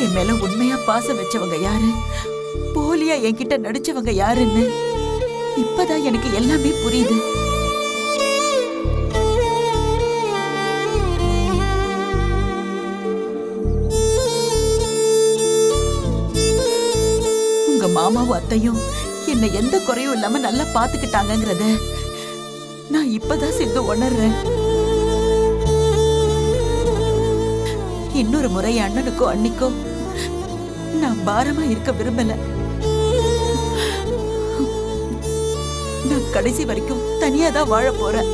என் மேல உண்மையா பாசம் வச்சவங்க யாரு, போலியா என்கிட்ட நடிச்சவங்க யாருன்னு இப்பதான் எனக்கு எல்லாமே புரியுது. உங்க மாமாவும் அத்தையும் என்னை எந்த குறையும் இல்லாம நல்லா பாத்துக்கிட்டாங்கங்கறத நான் இப்பதான் சிந்து உணர்றேன். இன்னொரு முறை அண்ணனுக்கோ அன்னிக்கோ நான் பாரமா இருக்க விரும்பல. நான் கடைசி வரைக்கும் தனியா தான் வாழ போறேன்.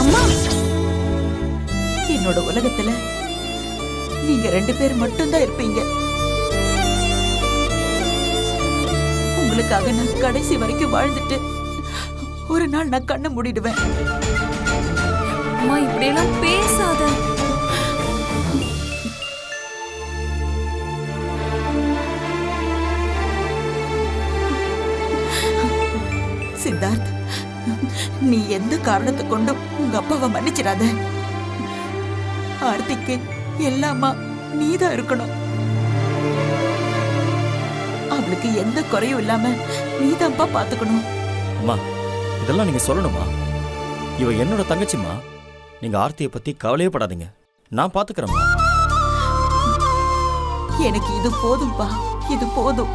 அம்மா, என்னோட உலகத்துல நீங்க 2 பேர் மட்டும்தான் இருப்பீங்க. உங்களுக்காக நான் கடைசி வரைக்கும் வாழ்ந்துட்டு ஒரு நாள் நான் கண்ணை மூடிடுவேன். அம்மா, இப்படியெல்லாம் பேசாத. சித்தார்த், நீ எந்த காரணத்தை கொண்டும் உங்க அப்பாவை மன்னிச்சிடாத. ஆர்த்திக்கு எல்லாமா நீதான் இருக்கணும். அவளுக்கு எந்த குறையும் இல்லாம நீதான்ப்பா பாத்துக்கணும். அம்மா, இதெல்லாம் நீங்க சொல்லணுமா? இவ என்னோட தங்கச்சிம்மா. நீங்க ஆர்த்தியை பத்தி கவலையே படாதீங்க, நான் பாத்துக்கிறேம்மா. எனக்கு இது போதும்பா, இது போதும்.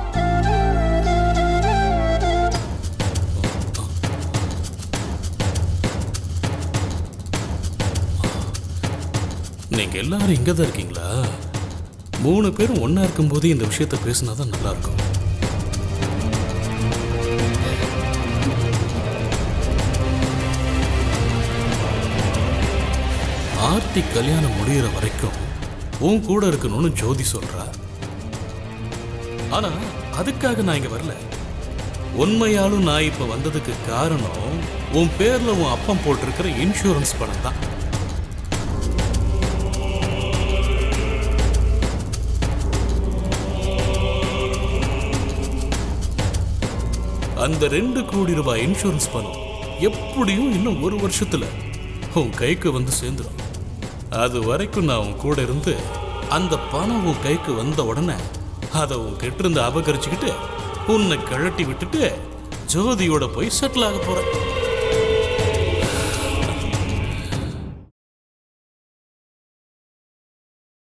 நீங்க எல்லாரும் இங்கதான் இருக்கீங்களா? 3 பேரும் ஒன்னா இருக்கும்போது இந்த விஷயத்த பேசினாதான் நல்லா இருக்கும். ஆர்த்தி கல்யாணம் முடிகிற வரைக்கும் உன் கூட இருக்கணும்னு ஜோதி சொல்றா. ஆனா அதுக்காக நான் இங்க வரல. உண்மையாலும் நான் இப்ப வந்ததுக்கு காரணம் உன் பேர்ல உன் அப்பம் போட்டிருக்கிற இன்சூரன்ஸ் பணம் தான். அந்த 2 கோடி ரூபாய் இன்சூரன்ஸ் பணம் எப்படியும் இன்னும் 1 வருஷத்துல உன் கைக்கு வந்து சேர்ந்துடும். அது வரைக்கும் நான் உன் கூட இருந்து அந்த பணம் உன் கைக்கு வந்த உடனே அதை உன் கிட்ட இருந்து அபகரிச்சுக்கிட்டு உன்னை கழட்டி விட்டுட்டு ஜோதியோட போய் செட்டில் ஆக போறேன்.